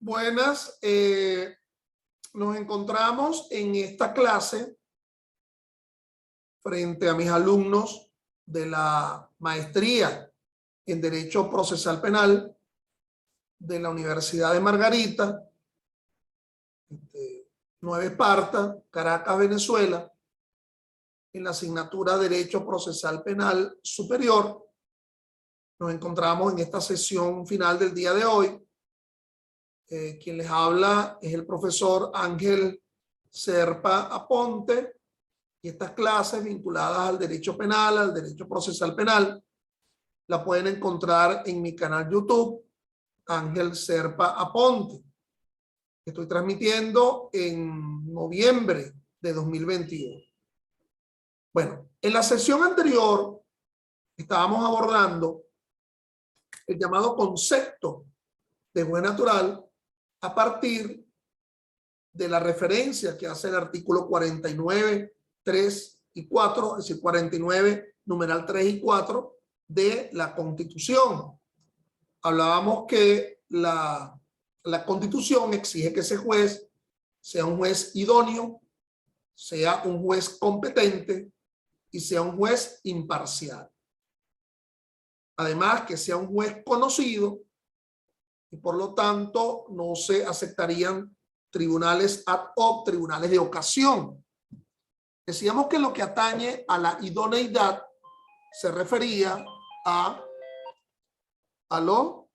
Buenas, nos encontramos en esta clase frente a mis alumnos de la maestría en Derecho Procesal Penal de la Universidad de Margarita, Nueva Esparta, Caracas, Venezuela, en la asignatura Derecho Procesal Penal Superior. Nos encontramos en esta sesión final del día de hoy. Quien les habla es el profesor Ángel Serpa Aponte, y estas clases vinculadas al derecho penal, al derecho procesal penal, la pueden encontrar en mi canal YouTube, Ángel Serpa Aponte. Estoy transmitiendo en noviembre de 2021. Bueno, en la sesión anterior estábamos abordando el llamado concepto de juez natural a partir de la referencia que hace el artículo 49, 3 y 4, es decir, 49, numeral 3 y 4 de la Constitución. Hablábamos que la Constitución exige que ese juez sea un juez idóneo, sea un juez competente y sea un juez imparcial. Además, que sea un juez conocido y por lo tanto no se aceptarían tribunales ad hoc, tribunales de ocasión. Decíamos que lo que atañe a la idoneidad se refería a ¿aló?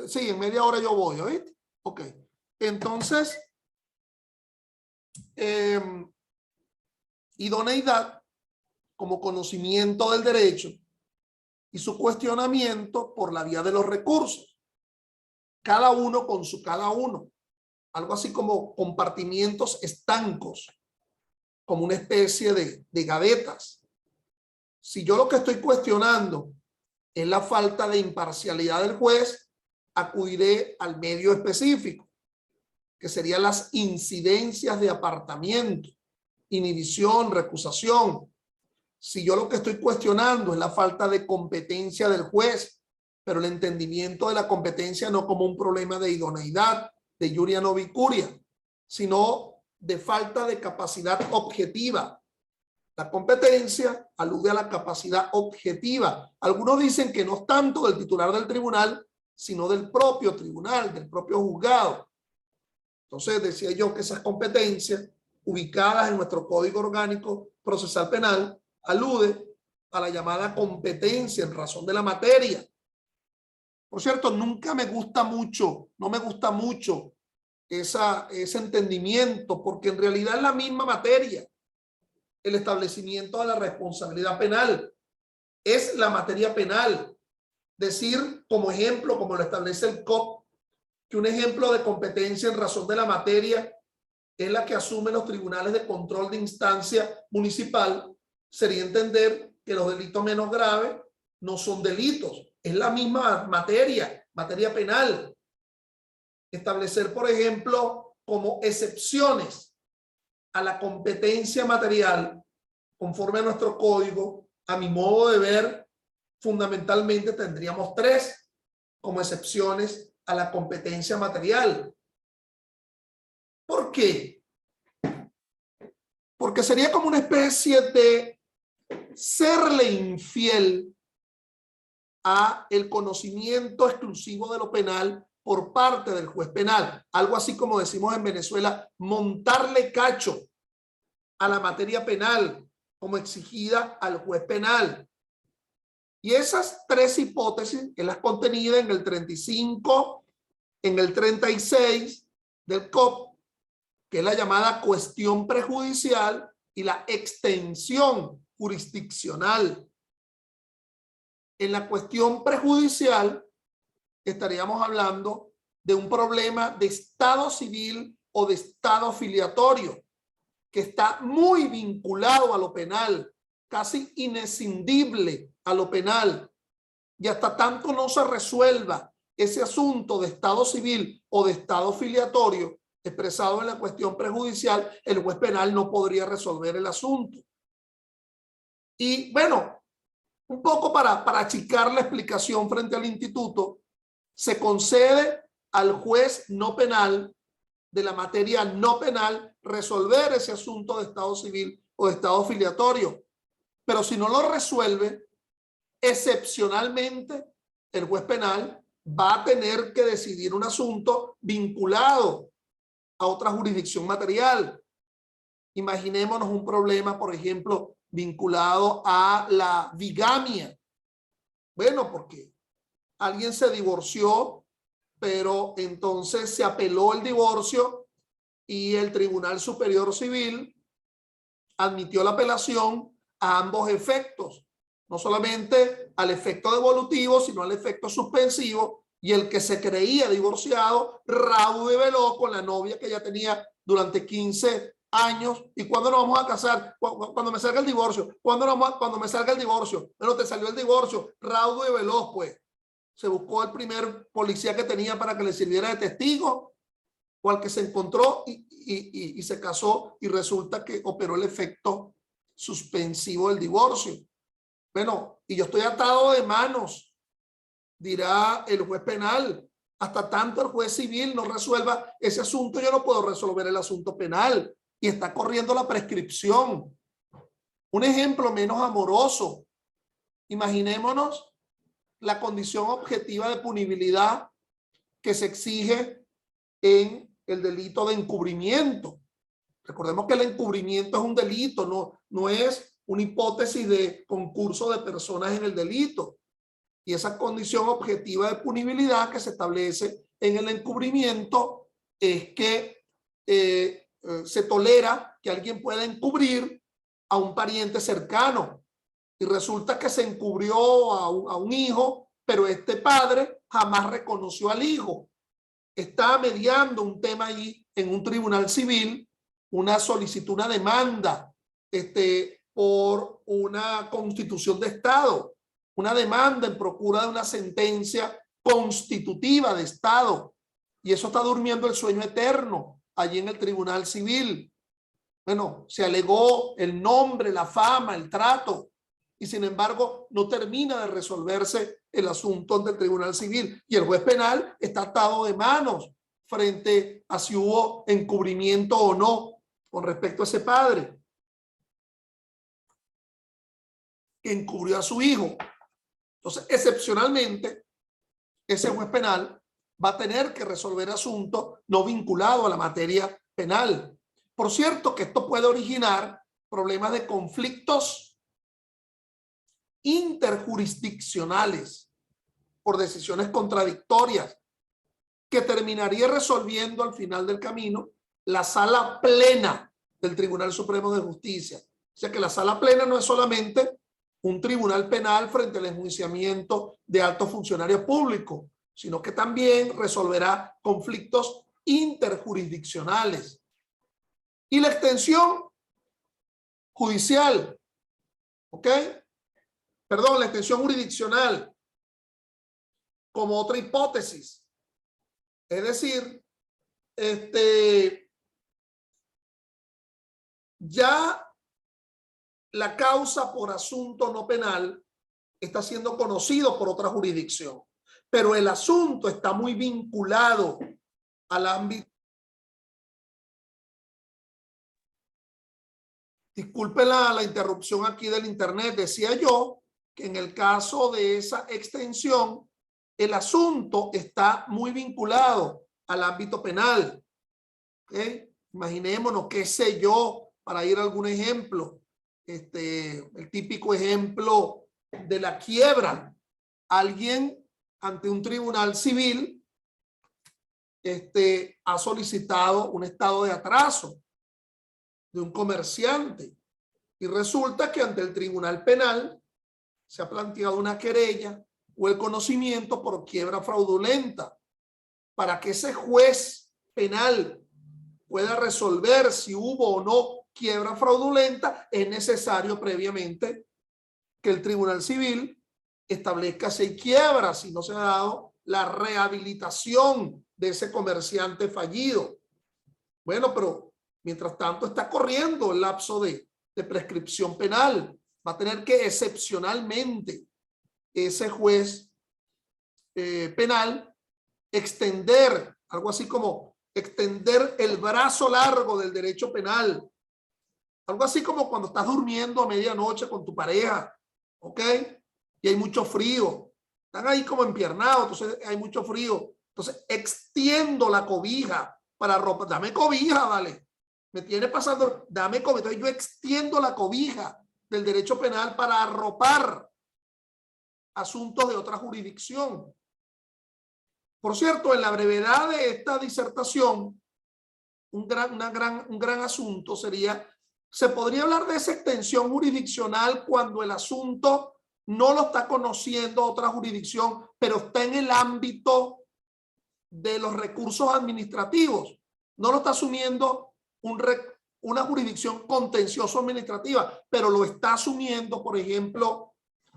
Sí, en media hora yo voy, ¿oíste? Ok. Entonces, idoneidad como conocimiento del derecho y su cuestionamiento por la vía de los recursos, cada uno con su cada uno, algo así como compartimientos estancos, como una especie de gavetas. Si yo lo que estoy cuestionando es la falta de imparcialidad del juez, acudiré al medio específico, que serían las incidencias de apartamiento, inhibición, recusación. Si yo lo que estoy cuestionando es la falta de competencia del juez, pero el entendimiento de la competencia no como un problema de idoneidad, de iuria no vicuria, sino de falta de capacidad objetiva. La competencia alude a la capacidad objetiva. Algunos dicen que no es tanto del titular del tribunal, sino del propio tribunal, del propio juzgado. Entonces decía yo que esas competencias ubicadas en nuestro Código Orgánico Procesal Penal alude a la llamada competencia en razón de la materia. Por cierto, nunca me gusta mucho, no me gusta mucho ese entendimiento, porque en realidad es la misma materia. El establecimiento de la responsabilidad penal es la materia penal. Decir como ejemplo, como lo establece el COP, que un ejemplo de competencia en razón de la materia es la que asumen los tribunales de control de instancia municipal, sería entender que los delitos menos graves no son delitos, es la misma materia, materia penal. Establecer, por ejemplo, como excepciones a la competencia material, conforme a nuestro código, a mi modo de ver, fundamentalmente tendríamos tres como excepciones a la competencia material. ¿Por qué? Porque sería como una especie de serle infiel a el conocimiento exclusivo de lo penal por parte del juez penal. Algo así como decimos en Venezuela, montarle cacho a la materia penal como exigida al juez penal. Y esas tres hipótesis, que las contenidas en el 35, en el 36 del COP, que es la llamada cuestión prejudicial y la extensión jurisdiccional. En la cuestión prejudicial estaríamos hablando de un problema de estado civil o de estado filiatorio que está muy vinculado a lo penal, casi inescindible a lo penal, y hasta tanto no se resuelva ese asunto de estado civil o de estado filiatorio expresado en la cuestión prejudicial, el juez penal no podría resolver el asunto. Y bueno, Un poco para achicar la explicación frente al instituto, se concede al juez no penal de la materia no penal resolver ese asunto de estado civil o de estado filiatorio. Pero si no lo resuelve, excepcionalmente el juez penal va a tener que decidir un asunto vinculado a otra jurisdicción material. Imaginémonos un problema, por ejemplo, vinculado a la bigamia. Bueno, porque alguien se divorció, pero entonces se apeló el divorcio y el Tribunal Superior Civil admitió la apelación a ambos efectos, no solamente al efecto devolutivo, sino al efecto suspensivo, y el que se creía divorciado raudeló con la novia que ya tenía durante 15 años. ¿Y cuándo nos vamos a casar? Cuando me salga el divorcio. Cuando me salga el divorcio. Bueno, te salió el divorcio, raudo y veloz, pues. Se buscó el primer policía que tenía para que le sirviera de testigo, o al que se encontró y se casó, y resulta que operó el efecto suspensivo del divorcio. Bueno, y yo estoy atado de manos, dirá el juez penal. Hasta tanto el juez civil no resuelva ese asunto, yo no puedo resolver el asunto penal, y está corriendo la prescripción. Un ejemplo menos amoroso: imaginémonos la condición objetiva de punibilidad que se exige en el delito de encubrimiento. Recordemos que el encubrimiento es un delito, no es una hipótesis de concurso de personas en el delito. Y esa condición objetiva de punibilidad que se establece en el encubrimiento es que se tolera que alguien pueda encubrir a un pariente cercano. Y resulta que se encubrió a un hijo, pero este padre jamás reconoció al hijo. Está mediando un tema allí en un tribunal civil, una solicitud, una demanda por una constitución de Estado, una demanda en procura de una sentencia constitutiva de Estado. Y eso está durmiendo el sueño eterno allí en el tribunal civil. Bueno, se alegó el nombre, la fama, el trato, y sin embargo no termina de resolverse el asunto ante el tribunal civil, y el juez penal está atado de manos frente a si hubo encubrimiento o no con respecto a ese padre que encubrió a su hijo. Entonces, excepcionalmente, ese juez penal va a tener que resolver asuntos no vinculados a la materia penal. Por cierto, que esto puede originar problemas de conflictos interjurisdiccionales por decisiones contradictorias, que terminaría resolviendo al final del camino la sala plena del Tribunal Supremo de Justicia. O sea que la sala plena no es solamente un tribunal penal frente al enjuiciamiento de altos funcionarios públicos, sino que también resolverá conflictos interjurisdiccionales. Y la extensión judicial, ¿ok? Perdón, la extensión jurisdiccional como otra hipótesis. Es decir, ya la causa por asunto no penal está siendo conocido por otra jurisdicción, pero el asunto está muy vinculado al ámbito. Disculpe la interrupción aquí del internet. Decía yo que en el caso de esa extensión, el asunto está muy vinculado al ámbito penal. ¿Okay? Imaginémonos, qué sé yo, para ir a algún ejemplo, el típico ejemplo de la quiebra. Alguien ante un tribunal civil ha solicitado un estado de atraso de un comerciante, y resulta que ante el tribunal penal se ha planteado una querella o el conocimiento por quiebra fraudulenta. Para que ese juez penal pueda resolver si hubo o no quiebra fraudulenta, es necesario previamente que el tribunal civil establezca si hay quiebra, si no se ha dado la rehabilitación de ese comerciante fallido. Bueno, pero mientras tanto está corriendo el lapso de prescripción penal, Va a tener que excepcionalmente ese juez penal extender, algo así como extender el brazo largo del derecho penal. Algo así como cuando estás durmiendo a medianoche con tu pareja, ¿ok? Y hay mucho frío. Están ahí como empiernados, entonces hay mucho frío. Entonces extiendo la cobija para arropar. Dame cobija, vale. Me tiene pasando, dame cobija. Entonces yo extiendo la cobija del derecho penal para arropar asuntos de otra jurisdicción. Por cierto, en la brevedad de esta disertación, un gran asunto sería, se podría hablar de esa extensión jurisdiccional cuando el asunto no lo está conociendo otra jurisdicción, pero está en el ámbito de los recursos administrativos. No lo está asumiendo una jurisdicción contencioso administrativa, pero lo está asumiendo, por ejemplo,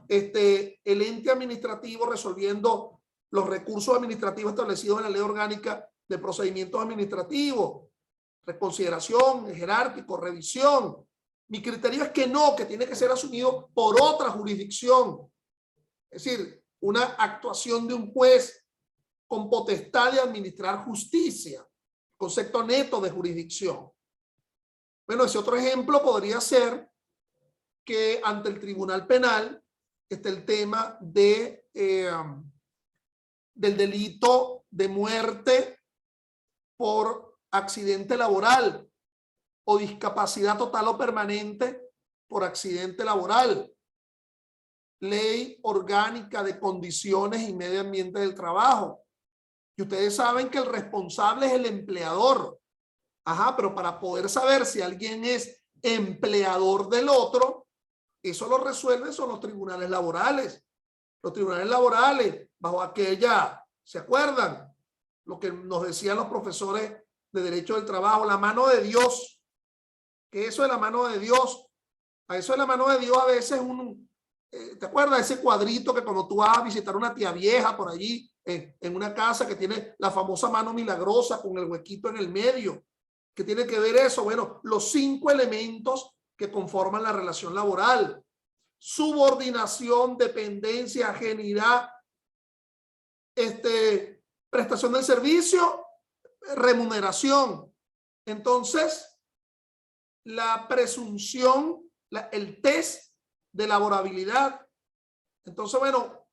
el ente administrativo resolviendo los recursos administrativos establecidos en la ley orgánica de procedimientos administrativos, reconsideración, jerárquico, revisión. Mi criterio es que no, que tiene que ser asumido por otra jurisdicción. Es decir, una actuación de un juez con potestad de administrar justicia, concepto neto de jurisdicción. Bueno, ese otro ejemplo podría ser que ante el Tribunal Penal está el tema de del delito de muerte por accidente laboral o discapacidad total o permanente por accidente laboral. Ley orgánica de condiciones y medio ambiente del trabajo. Y ustedes saben que el responsable es el empleador. Ajá, pero para poder saber si alguien es empleador del otro, eso lo resuelven son los tribunales laborales. Los tribunales laborales, bajo aquella, ¿se acuerdan? Lo que nos decían los profesores de Derecho del Trabajo, la mano de Dios. Que eso es la mano de Dios. A eso es la mano de Dios a veces ¿te acuerdas ese cuadrito que cuando tú vas a visitar una tía vieja por allí, en una casa que tiene la famosa mano milagrosa con el huequito en el medio? ¿Qué tiene que ver eso? Bueno, los 5 elementos que conforman la relación laboral. Subordinación, dependencia, ajenidad, prestación del servicio, remuneración. Entonces, la presunción, el test de laborabilidad. Entonces, bueno,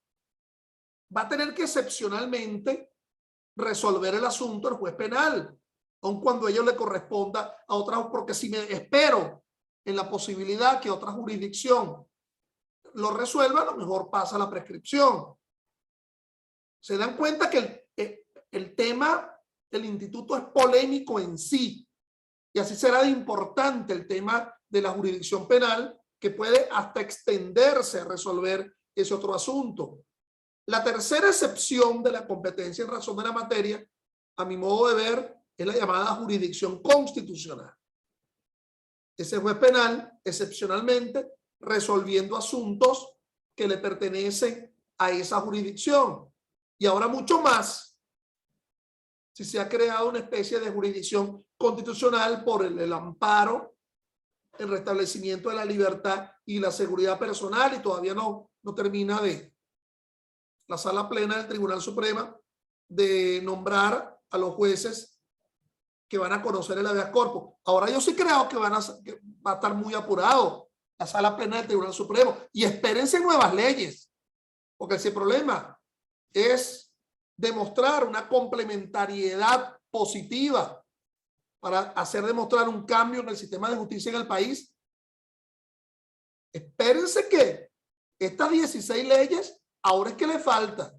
va a tener que excepcionalmente resolver el asunto el juez penal, aun cuando a ello le corresponda a otras, porque si me espero en la posibilidad que otra jurisdicción lo resuelva, a lo mejor pasa la prescripción. Se dan cuenta que el tema del instituto es polémico en sí, y así será de importante el tema de la jurisdicción penal, que puede hasta extenderse a resolver ese otro asunto. La tercera excepción de la competencia en razón de la materia, a mi modo de ver, es la llamada jurisdicción constitucional. Ese juez penal, excepcionalmente, resolviendo asuntos que le pertenecen a esa jurisdicción. Y ahora mucho más, si se ha creado una especie de jurisdicción constitucional por el amparo, el restablecimiento de la libertad y la seguridad personal, y todavía no termina de la sala plena del Tribunal Supremo de nombrar a los jueces que van a conocer el habeas corpus. Ahora yo sí creo que va a estar muy apurado la sala plena del Tribunal Supremo, y espérense nuevas leyes, porque ese problema es demostrar una complementariedad positiva para hacer demostrar un cambio en el sistema de justicia en el país. Espérense que estas 16 leyes ahora es que le falta,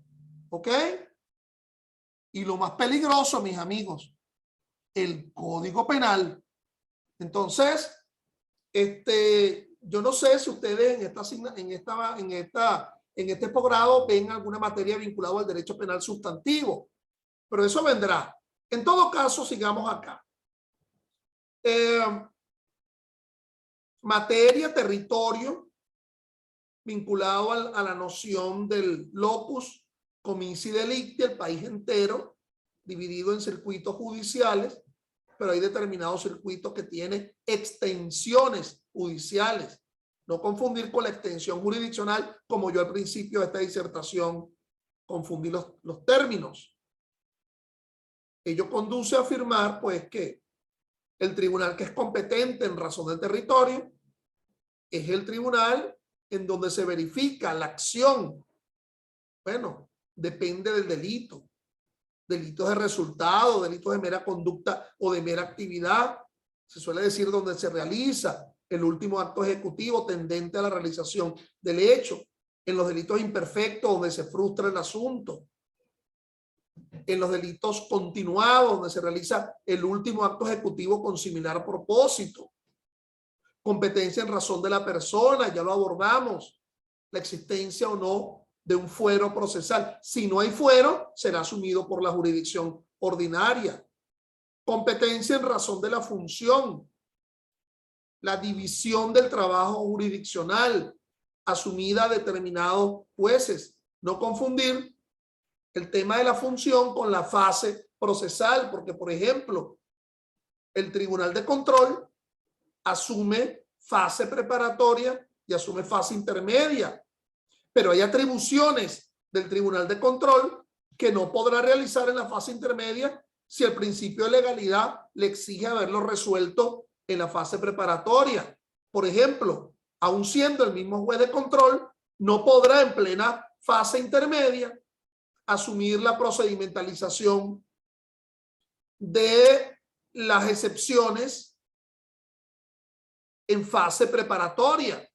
¿ok? Y lo más peligroso, mis amigos, el Código Penal. Entonces, yo no sé si ustedes en este posgrado ven alguna materia vinculada al derecho penal sustantivo, pero eso vendrá. En todo caso, sigamos acá. Materia, territorio, vinculado a la noción del locus comici delicti, el país entero, dividido en circuitos judiciales, pero hay determinados circuitos que tienen extensiones judiciales. No confundir con la extensión jurisdiccional, como yo al principio de esta disertación confundí los términos. Ello conduce a afirmar, pues, que el tribunal que es competente en razón del territorio es el tribunal en donde se verifica la acción. Bueno, depende del delito. Delitos de resultado, delitos de mera conducta o de mera actividad. Se suele decir donde se realiza el último acto ejecutivo tendente a la realización del hecho. En los delitos imperfectos, donde se frustra el asunto. En los delitos continuados, donde se realiza el último acto ejecutivo con similar propósito. Competencia en razón de la persona, ya lo abordamos. La existencia o no de un fuero procesal. Si no hay fuero, será asumido por la jurisdicción ordinaria. Competencia en razón de la función. La división del trabajo jurisdiccional asumida a determinados jueces. No confundir el tema de la función con la fase procesal, porque, por ejemplo, el Tribunal de Control asume fase preparatoria y asume fase intermedia, pero hay atribuciones del Tribunal de Control que no podrá realizar en la fase intermedia si el principio de legalidad le exige haberlo resuelto en la fase preparatoria. Por ejemplo, aun siendo el mismo juez de control, no podrá en plena fase intermedia asumir la procedimentalización de las excepciones en fase preparatoria,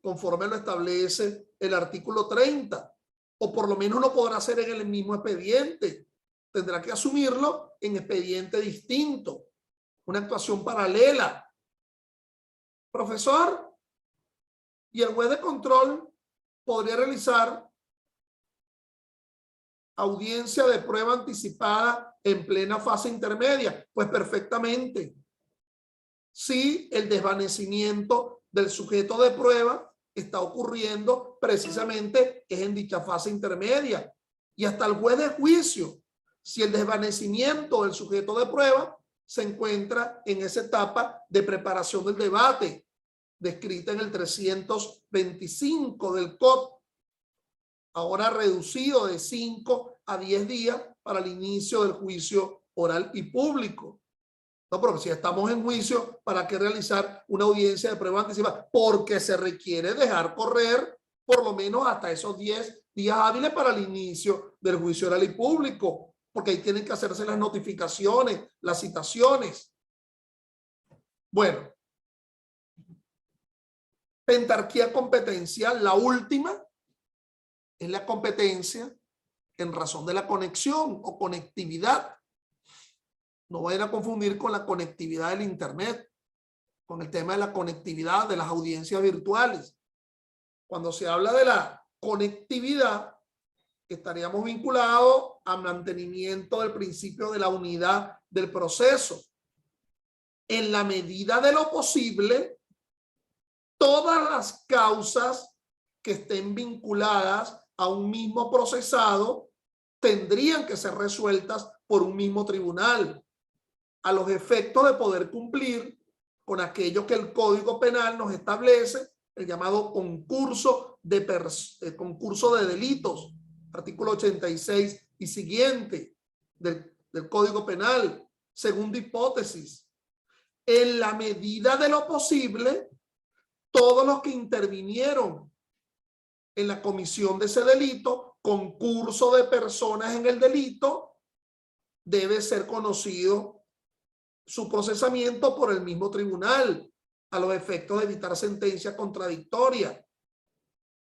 conforme lo establece el artículo 30, o por lo menos no podrá ser en el mismo expediente, tendrá que asumirlo en expediente distinto, una actuación paralela. Profesor, ¿y el juez de control podría realizar audiencia de prueba anticipada en plena fase intermedia? Pues perfectamente. Si el desvanecimiento del sujeto de prueba está ocurriendo precisamente es en dicha fase intermedia. Y hasta el juez de juicio, si el desvanecimiento del sujeto de prueba se encuentra en esa etapa de preparación del debate, descrita en el 325 del COD, ahora reducido de 5 a 10 días para el inicio del juicio oral y público. No, pero si estamos en juicio, ¿para qué realizar una audiencia de prueba anticipada? Porque se requiere dejar correr por lo menos hasta esos 10 días hábiles para el inicio del juicio oral y público, porque ahí tienen que hacerse las notificaciones, las citaciones. Bueno, pentarquía competencial, la última es la competencia en razón de la conexión o conectividad. No vayan a confundir con la conectividad del Internet, con el tema de la conectividad de las audiencias virtuales. Cuando se habla de la conectividad, estaríamos vinculados al mantenimiento del principio de la unidad del proceso. En la medida de lo posible, todas las causas que estén vinculadas a un mismo procesado tendrían que ser resueltas por un mismo tribunal, a los efectos de poder cumplir con aquello que el Código Penal nos establece, el llamado concurso de delitos, artículo 86 y siguiente del Código Penal. Segunda hipótesis, en la medida de lo posible, todos los que intervinieron en la comisión de ese delito, concurso de personas en el delito, debe ser conocido su procesamiento por el mismo tribunal, a los efectos de evitar sentencia contradictoria.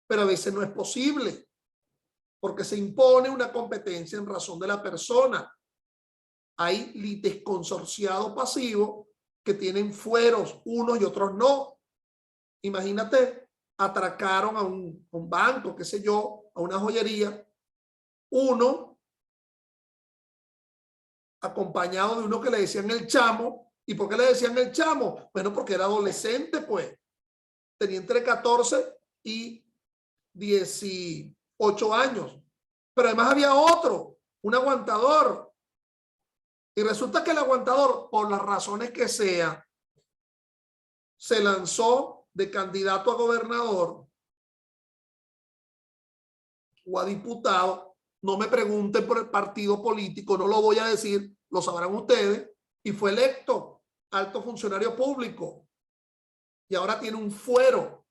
Pero a veces no es posible, porque se impone una competencia en razón de la persona. Hay lites consorciados pasivos que tienen fueros, unos y otros no. Imagínate, atracaron a un banco, qué sé yo, a una joyería, uno acompañado de uno que le decían el chamo. ¿Y por qué le decían el chamo? Bueno, porque era adolescente, pues. Tenía entre 14 y 18 años. Pero además había otro, un aguantador. Y resulta que el aguantador, por las razones que sea, se lanzó de candidato a gobernador o a diputado, no me pregunten por el partido político, no lo voy a decir, lo sabrán ustedes, y fue electo alto funcionario público y ahora tiene un fuero,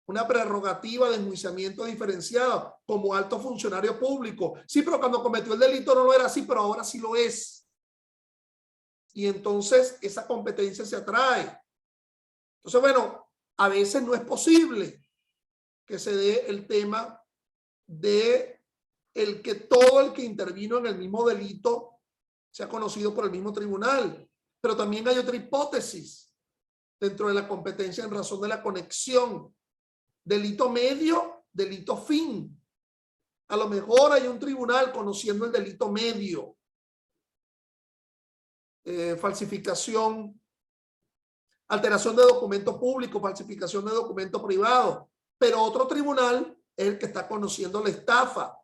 una prerrogativa de enjuiciamiento diferenciado como alto funcionario público. Sí, pero cuando cometió el delito no lo era así, pero ahora sí lo es. Y entonces esa competencia se atrae. Entonces, bueno, a veces no es posible que se dé el tema de todo el que intervino en el mismo delito sea conocido por el mismo tribunal. Pero también hay otra hipótesis dentro de la competencia en razón de la conexión. Delito medio, delito fin. A lo mejor hay un tribunal conociendo el delito medio. Falsificación, alteración de documento público, falsificación de documento privado. Pero otro tribunal es el que está conociendo la estafa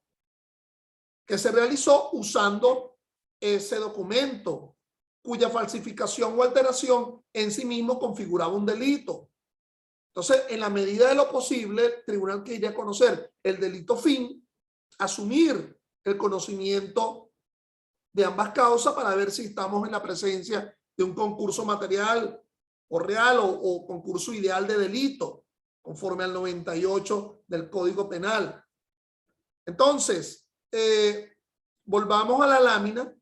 que se realizó usando ese documento, cuya falsificación o alteración en sí mismo configuraba un delito. Entonces, en la medida de lo posible, el tribunal quería conocer el delito fin, asumir el conocimiento de ambas causas para ver si estamos en la presencia de un concurso material o real o concurso ideal de delito, conforme al 98 del Código Penal. Entonces, volvamos a la lámina.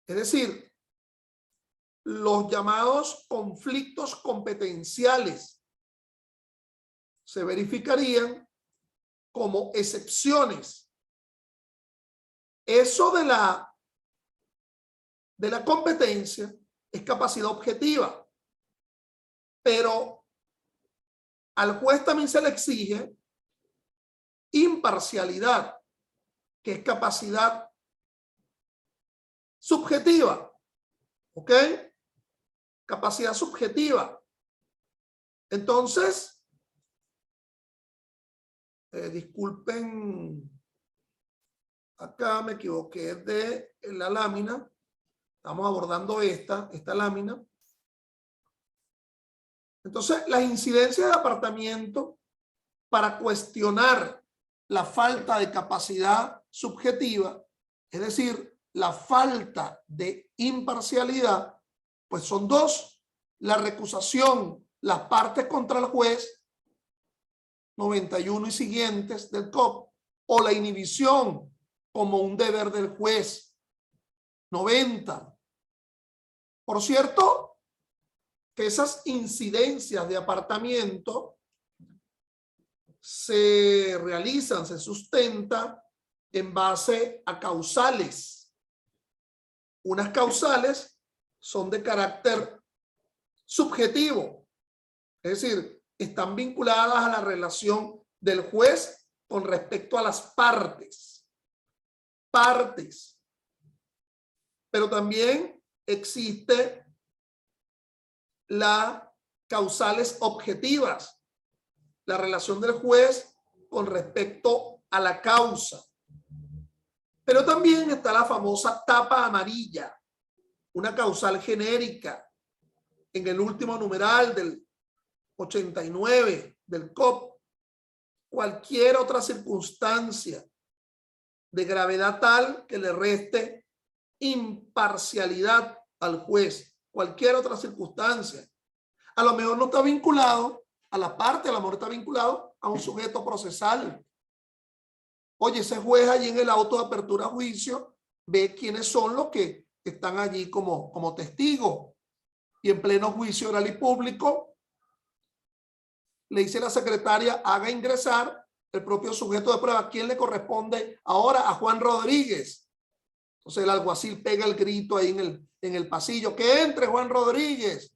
Es decir, los llamados conflictos competenciales se verificarían como excepciones. Eso de la competencia es capacidad objetiva, pero al juez también se le exige imparcialidad, que es capacidad subjetiva. ¿Ok? Capacidad subjetiva. Entonces, disculpen, acá me equivoqué de la lámina. Estamos abordando esta lámina. Entonces, las incidencias de apartamiento para cuestionar la falta de capacidad subjetiva, es decir, la falta de imparcialidad, pues son dos: la recusación, las partes contra el juez, 91 y siguientes del COP, o la inhibición como un deber del juez, 90. Por cierto, que esas incidencias de apartamiento se realizan, se sustenta en base a causales. Unas causales son de carácter subjetivo, es decir, están vinculadas a la relación del juez con respecto a las partes. Pero también existe las causales objetivas, la relación del juez con respecto a la causa. Pero también está la famosa tapa amarilla, una causal genérica en el último numeral del 89 del COP. Cualquier otra circunstancia de gravedad tal que le reste imparcialidad al juez, cualquier otra circunstancia. A lo mejor no está vinculado a la parte, a lo mejor está vinculado a un sujeto procesal. Oye, ese juez allí en el auto de apertura a juicio ve quiénes son los que están allí como testigos, y en pleno juicio oral y público le dice la secretaria: haga ingresar el propio sujeto de prueba. ¿Quién le corresponde ahora? A Juan Rodríguez. Entonces el alguacil pega el grito ahí en el pasillo: que entre Juan Rodríguez.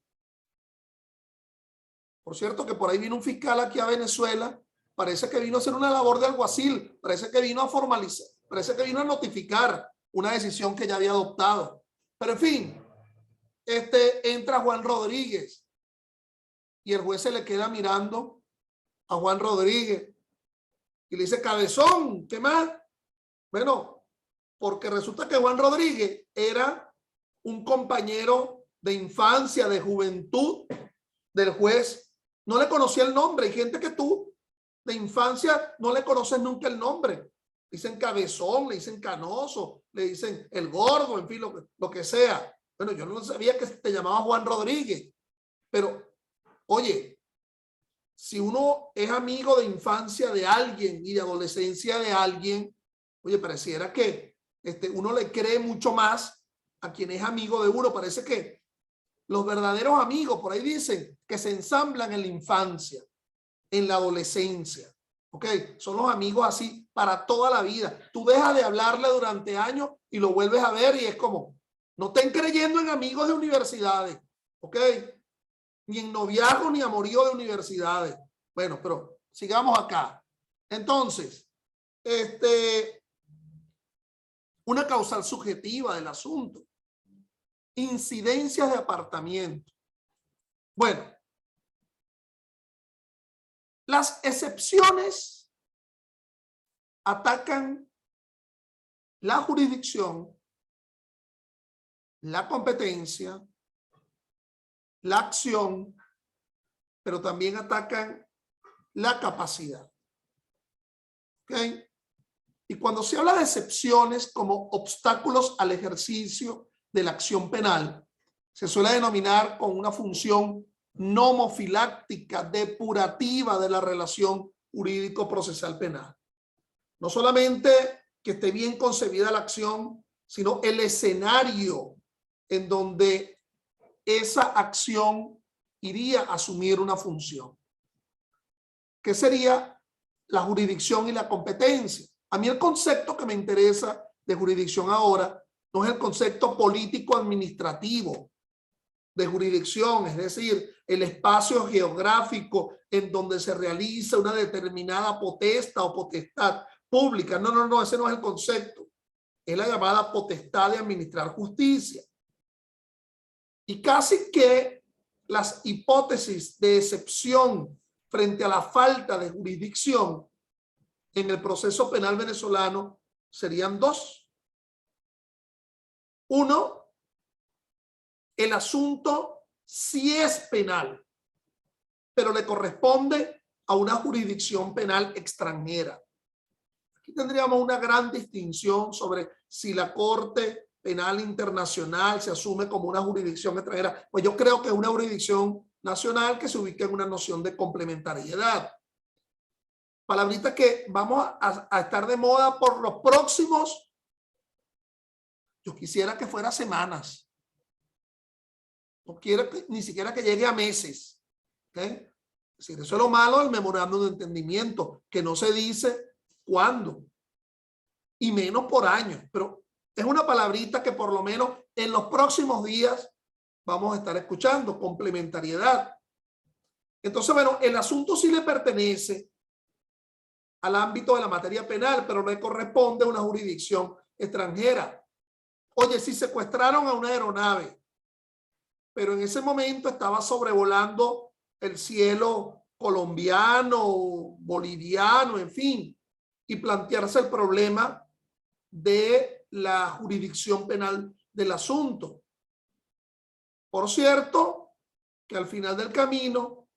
Por cierto, que por ahí vino un fiscal aquí a Venezuela. Parece que vino a hacer una labor de alguacil, parece que vino a formalizar, parece que vino a notificar una decisión que ya había adoptado. Pero en fin, entra Juan Rodríguez y el juez se le queda mirando a Juan Rodríguez y le dice: cabezón, ¿qué más? Bueno, porque resulta que Juan Rodríguez era un compañero de infancia, de juventud del juez, no le conocía el nombre. Hay gente que tú de infancia no le conoces nunca el nombre. Le dicen cabezón, le dicen canoso, le dicen el gordo, en fin, lo que sea. Bueno, yo no sabía que te llamaba Juan Rodríguez, pero oye, si uno es amigo de infancia de alguien y de adolescencia de alguien, oye, pareciera que uno le cree mucho más a quien es amigo de uno. Parece que los verdaderos amigos, por ahí dicen, que se ensamblan en la infancia, en la adolescencia. ¿Ok? Son los amigos así para toda la vida. Tú dejas de hablarle durante años y lo vuelves a ver y es como, no estén creyendo en amigos de universidades. ¿Ok? Ni en noviazgo ni amorío de universidades. Bueno, pero sigamos acá. Entonces, una causal subjetiva del asunto. Incidencias de apartamiento. Bueno, las excepciones atacan la jurisdicción, la competencia, la acción, pero también atacan la capacidad. ¿Ok? Y cuando se habla de excepciones como obstáculos al ejercicio de la acción penal, se suele denominar con una función nomofiláctica, depurativa de la relación jurídico-procesal penal. No solamente que esté bien concebida la acción, sino el escenario en donde esa acción iría a asumir una función, que sería la jurisdicción y la competencia. A mí el concepto que me interesa de jurisdicción ahora no es el concepto político-administrativo de jurisdicción, es decir, el espacio geográfico en donde se realiza una determinada potestad o potestad pública. No, no, no, ese no es el concepto. Es la llamada potestad de administrar justicia. Y casi que las hipótesis de excepción frente a la falta de jurisdicción en el proceso penal venezolano serían dos. Uno, el asunto sí es penal, pero le corresponde a una jurisdicción penal extranjera. Aquí tendríamos una gran distinción sobre si la Corte Penal Internacional se asume como una jurisdicción extranjera. Pues yo creo que es una jurisdicción nacional que se ubica en una noción de complementariedad. Palabrita que vamos a estar de moda por los próximos, yo quisiera que fuera semanas. No quiero ni siquiera que llegue a meses. ¿Okay? Es decir, eso es lo malo del memorándum de entendimiento, que no se dice cuándo, y menos por año. Pero es una palabrita que por lo menos en los próximos días vamos a estar escuchando, complementariedad. Entonces, bueno, el asunto sí le pertenece al ámbito de la materia penal, pero le corresponde a una jurisdicción extranjera. Oye, si secuestraron a una aeronave, pero en ese momento estaba sobrevolando el cielo colombiano, boliviano, en fin, y plantearse el problema de la jurisdicción penal del asunto. Por cierto, que al final del camino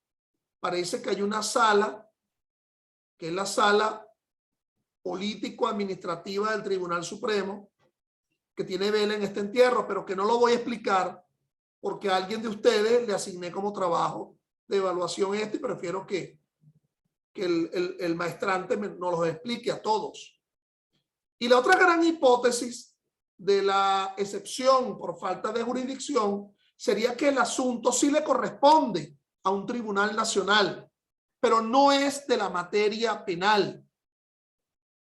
parece que hay una sala, que es la sala político-administrativa del Tribunal Supremo, que tiene vela en este entierro, pero que no lo voy a explicar porque a alguien de ustedes le asigné como trabajo de evaluación y prefiero que el maestrante nos lo explique a todos. Y la otra gran hipótesis de la excepción por falta de jurisdicción sería que el asunto sí le corresponde a un tribunal nacional, pero no es de la materia penal.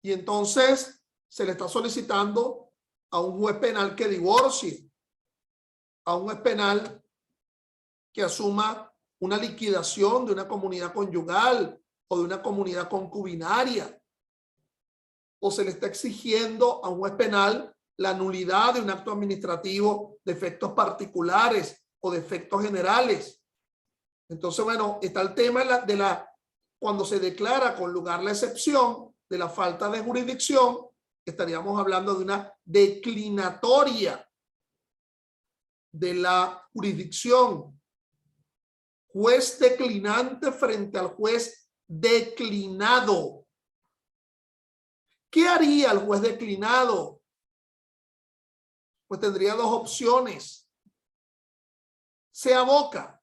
Y entonces se le está solicitando a un juez penal que divorcie, a un juez penal que asuma una liquidación de una comunidad conyugal o de una comunidad concubinaria, o se le está exigiendo a un juez penal la nulidad de un acto administrativo de efectos particulares o de efectos generales. Entonces, bueno, está el tema cuando se declara con lugar la excepción de la falta de jurisdicción, estaríamos hablando de una declinatoria de la jurisdicción. juez declinante frente al juez declinado. ¿Qué haría el juez declinado? Pues tendría dos opciones. Se aboca.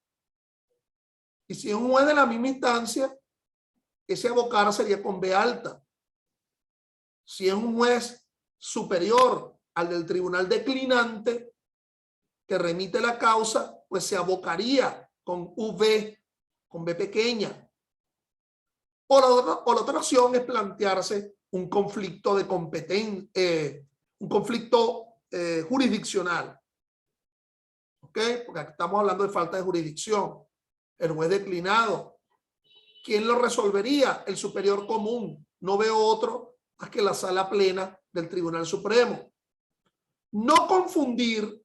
Y si es un juez de la misma instancia, ese abocar sería con B alta. Si es un juez superior al del tribunal declinante que remite la causa, pues se abocaría con V, con B pequeña. O la otra opción es plantearse un conflicto de competencia, un conflicto jurisdiccional. ¿Ok? Porque aquí estamos hablando de falta de jurisdicción. El juez declinado, ¿quién lo resolvería? El superior común. No veo otro más que la sala plena del Tribunal Supremo. No confundir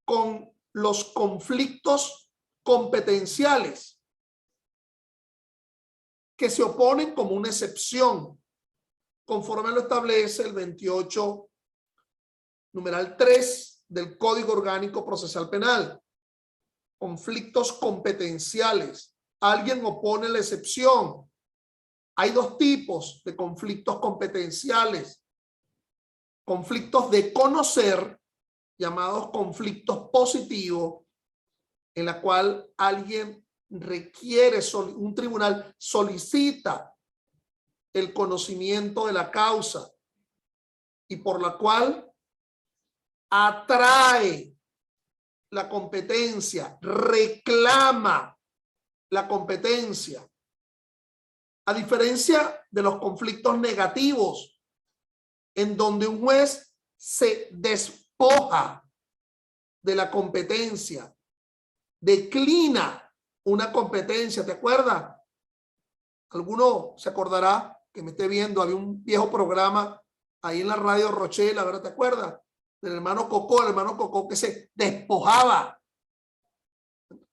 con los conflictos competenciales que se oponen como una excepción, conforme lo establece el 28, numeral 3 del Código Orgánico Procesal Penal. Conflictos competenciales. Alguien opone la excepción. Hay dos tipos de conflictos competenciales. Conflictos de conocer, llamados conflictos positivos, en la cual alguien requiere, un tribunal solicita el conocimiento de la causa y por la cual atrae la competencia, reclama la competencia. A diferencia de los conflictos negativos, en donde un juez se despoja de la competencia, declina una competencia. ¿Te acuerdas? Alguno se acordará que me esté viendo, había un viejo programa ahí en la radio Rochela, ¿verdad? ¿Te acuerdas? Del hermano Cocó que se despojaba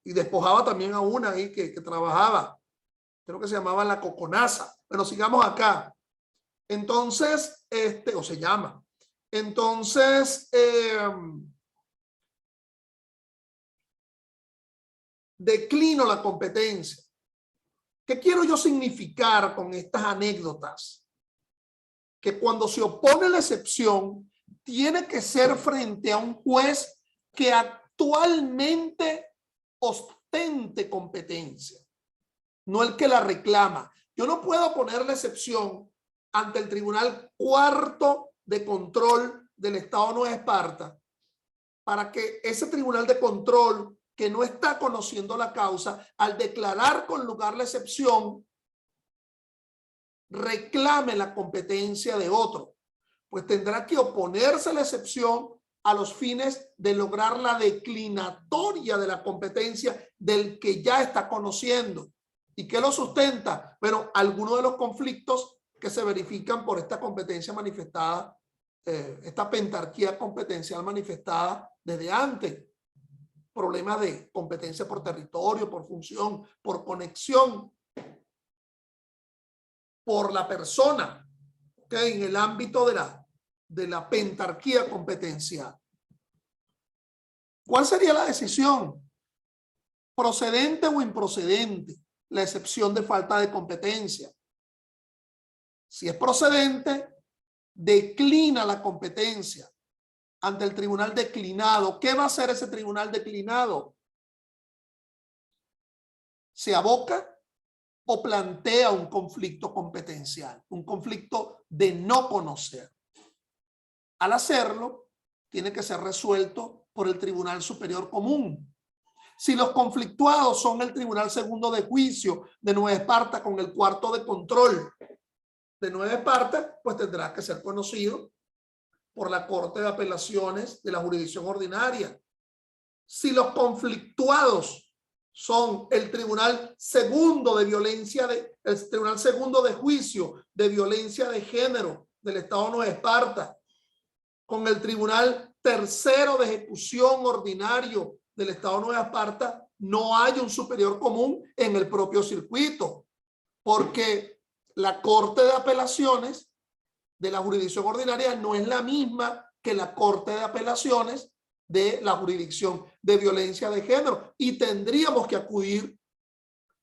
y despojaba también a una ahí que trabajaba, creo que se llamaba la Coconaza. Pero sigamos acá. Entonces, o se llama. Entonces, declino la competencia. ¿Qué quiero yo significar con estas anécdotas? Que cuando se opone la excepción, tiene que ser frente a un juez que actualmente ostente competencia, no el que la reclama. Yo no puedo poner la excepción ante el Tribunal Cuarto de Control del Estado de Nueva Esparta para que ese tribunal de control que no está conociendo la causa, al declarar con lugar la excepción, reclame la competencia de otro, pues tendrá que oponerse a la excepción a los fines de lograr la declinatoria de la competencia del que ya está conociendo. ¿Y qué lo sustenta? Bueno, algunos de los conflictos que se verifican por esta competencia manifestada, esta pentarquía competencial manifestada desde antes. Problemas de competencia por territorio, por función, por conexión, por la persona, ¿okay? En el ámbito de la pentarquía competencial. ¿Cuál sería la decisión? ¿Procedente o improcedente? La excepción de falta de competencia. Si es procedente, declina la competencia ante el tribunal declinado. ¿Qué va a hacer ese tribunal declinado? ¿Se aboca o plantea un conflicto competencial, un conflicto de no conocer? Al hacerlo, tiene que ser resuelto por el Tribunal Superior Común. Si los conflictuados son el Tribunal Segundo de Juicio de Nueva Esparta con el Cuarto de Control de Nueva Esparta, pues tendrá que ser conocido por la Corte de Apelaciones de la Jurisdicción Ordinaria. Si los conflictuados son el Tribunal Segundo de el Tribunal Segundo de Juicio de Violencia de Género del Estado de Nueva Esparta, con el Tribunal Tercero de Ejecución Ordinario del Estado de Nueva Esparta, no hay un superior común en el propio circuito, porque la Corte de Apelaciones de la Jurisdicción Ordinaria no es la misma que la Corte de Apelaciones de la jurisdicción de violencia de género y tendríamos que acudir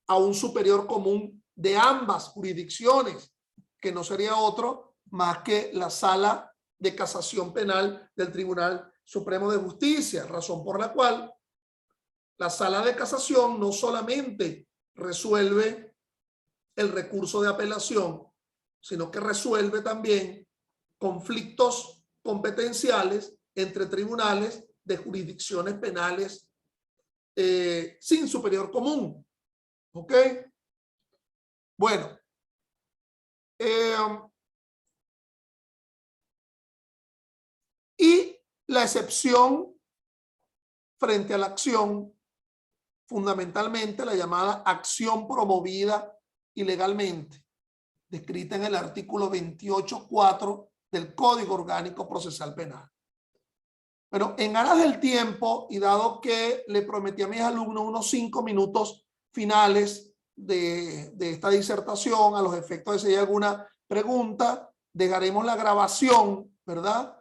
a un superior común de ambas jurisdicciones, que no sería otro más que la Sala de Casación Penal del Tribunal Supremo de Justicia, razón por la cual la Sala de Casación no solamente resuelve el recurso de apelación, sino que resuelve también conflictos competenciales entre tribunales de jurisdicciones penales sin superior común. ¿Ok? Bueno. Y la excepción frente a la acción, fundamentalmente la llamada acción promovida ilegalmente, descrita en el artículo 28.4 del Código Orgánico Procesal Penal. Pero en aras del tiempo, y dado que le prometí a mis alumnos unos 5 minutos finales de esta disertación, a los efectos de si hay alguna pregunta, dejaremos la grabación, ¿verdad?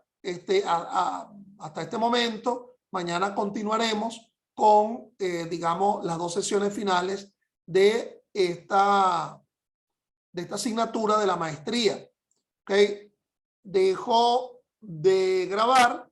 Hasta este momento. Mañana continuaremos con, digamos, las 2 sesiones finales de esta asignatura de la maestría. ¿Ok? Dejo de grabar